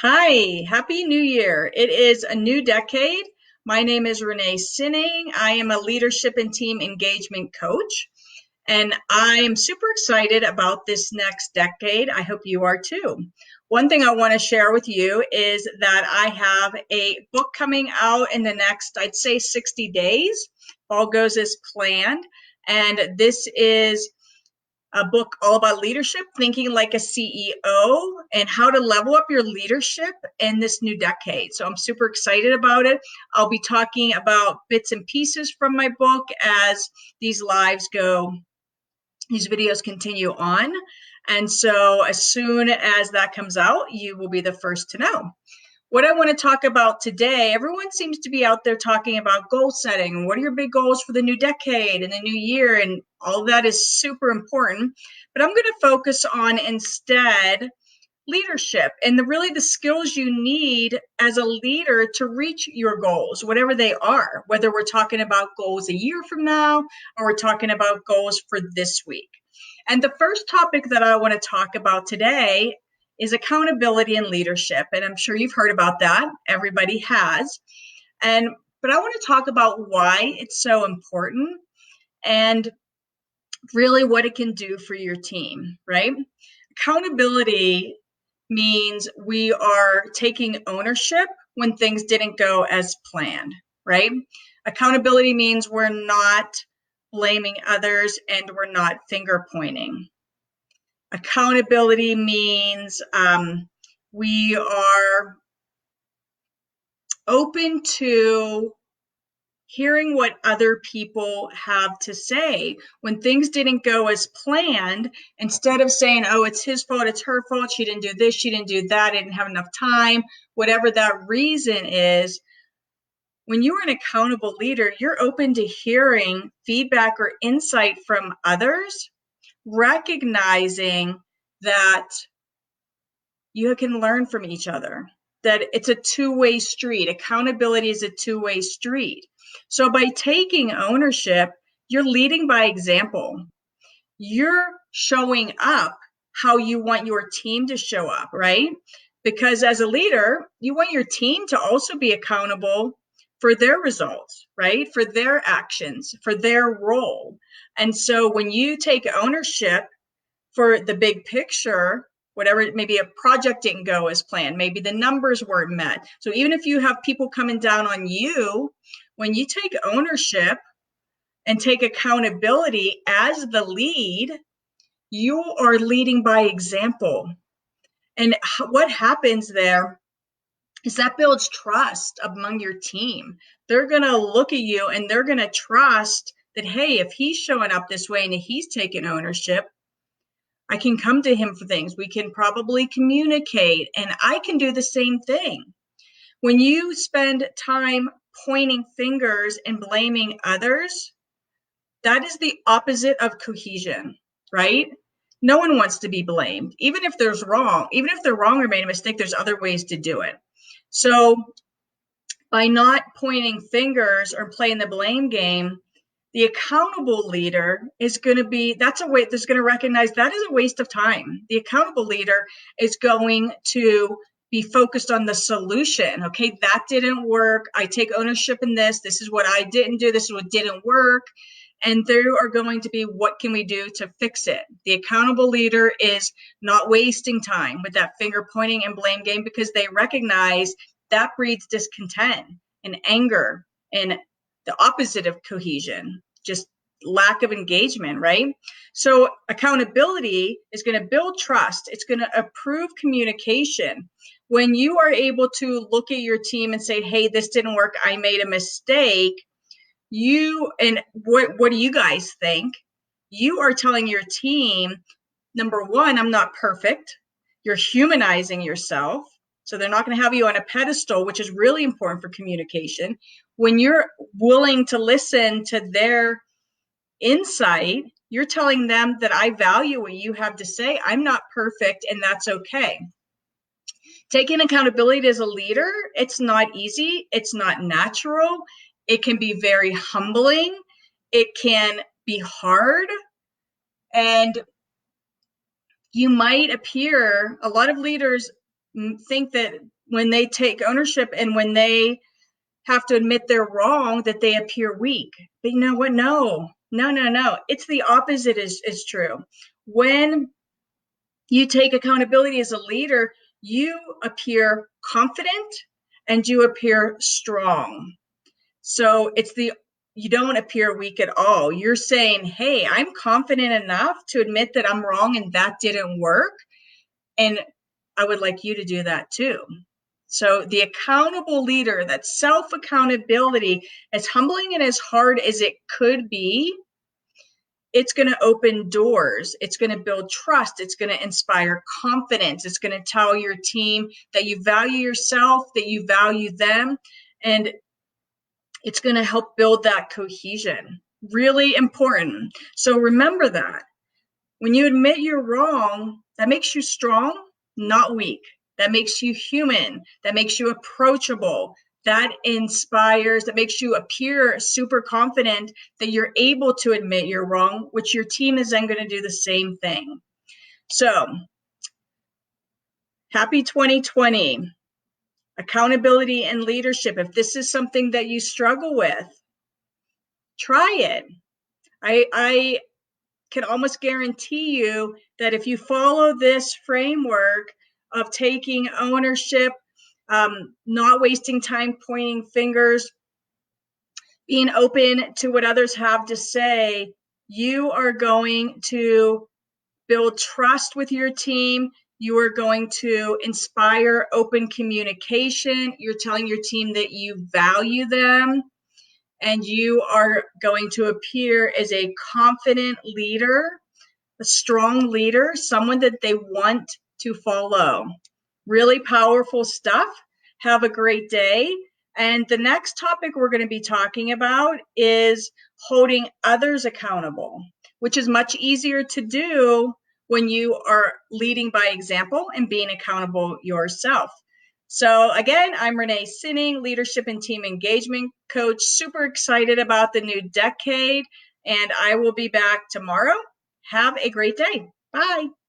Hi, Happy New Year. It is a new decade. My name is Renee Sinning. I am a leadership and team engagement coach, and I am super excited about this next decade. I hope you are too. One thing I want to share with you is that I have a book coming out in the next, I'd say, 60 days. All goes as planned. And this is a book all about leadership, thinking like a CEO, and how to level up your leadership in this new decade. So I'm super excited about it. I'll be talking about bits and pieces from my book as these lives go, these videos continue on. And so as soon as that comes out, you will be the first to know. What I want to talk about today, everyone seems to be out there talking about goal setting. What are your big goals for the new decade and the new year? And all of that is super important. But I'm going to focus on instead leadership and really the skills you need as a leader to reach your goals, whatever they are, whether we're talking about goals a year from now or we're talking about goals for this week. And the first topic that I want to talk about today is accountability and leadership. And I'm sure you've heard about that. Everybody has. But I want to talk about why it's so important and really what it can do for your team, right? Accountability means we are taking ownership when things didn't go as planned, right? Accountability means we're not blaming others and we're not finger pointing. Accountability means we are open to hearing what other people have to say. When things didn't go as planned, instead of saying, oh, it's his fault, it's her fault, she didn't do this, she didn't do that, I didn't have enough time, whatever that reason is, when you are an accountable leader, you're open to hearing feedback or insight from others, recognizing that you can learn from each other, that it's a two-way street. Accountability is a two-way street. So by taking ownership, you're leading by example. You're showing up how you want your team to show up, right? Because as a leader, you want your team to also be accountable for their results, right? For their actions, for their role. And so when you take ownership for the big picture, whatever, maybe a project didn't go as planned, maybe the numbers weren't met. So even if you have people coming down on you, when you take ownership and take accountability as the lead, you are leading by example. And what happens there is that builds trust among your team. They're going to look at you and they're going to trust that, hey, if he's showing up this way and he's taking ownership, I can come to him for things. We can probably communicate, and I can do the same thing. When you spend time pointing fingers and blaming others, that is the opposite of cohesion, right? No one wants to be blamed. Even if they're wrong or made a mistake, there's other ways to do it. So by not pointing fingers or playing the blame game, the accountable leader is going to be, that's going to recognize that is a waste of time. The accountable leader is going to be focused on the solution. Okay, that didn't work. I take ownership in this. This is what I didn't do. This is what didn't work. And there are going to be, what can we do to fix it? The accountable leader is not wasting time with that finger pointing and blame game, because they recognize that breeds discontent and anger and the opposite of cohesion, just lack of engagement, right? So accountability is going to build trust. It's going to improve communication. When you are able to look at your team and say, hey, this didn't work, I made a mistake, what do you guys think? You are telling your team, number one, I'm not perfect. You're humanizing yourself. So they're not going to have you on a pedestal, which is really important for communication. When you're willing to listen to their insight, you're telling them that I value what you have to say. I'm not perfect, and that's okay. Taking accountability as a leader, it's not easy. It's not natural. It can be very humbling. It can be hard. And you might appear, a lot of leaders think that when they take ownership and when they have to admit they're wrong, that they appear weak. But you know what? No. It's the opposite is true. When you take accountability as a leader, you appear confident and you appear strong. So you don't appear weak at all. You're saying, hey, I'm confident enough to admit that I'm wrong and that didn't work. And I would like you to do that too. So the accountable leader, that self-accountability, as humbling and as hard as it could be, it's going to open doors. It's going to build trust. It's going to inspire confidence. It's going to tell your team that you value yourself, that you value them, and it's going to help build that cohesion. Really important. So remember that. When you admit you're wrong, that makes you strong, not weak. That makes you human. That makes you approachable. That inspires, that makes you appear super confident that you're able to admit you're wrong, which your team is then going to do the same thing. So, happy 2020. Accountability and leadership. If this is something that you struggle with, try it. I can almost guarantee you that if you follow this framework of taking ownership, not wasting time pointing fingers, being open to what others have to say, you are going to build trust with your team. You are going to inspire open communication. You're telling your team that you value them. And you are going to appear as a confident leader, a strong leader, someone that they want to follow. Really powerful stuff. Have a great day. And the next topic we're going to be talking about is holding others accountable, which is much easier to do when you are leading by example and being accountable yourself. So again, I'm Renee Sinning, Leadership and Team Engagement Coach. Super excited about the new decade, and I will be back tomorrow. Have a great day. Bye.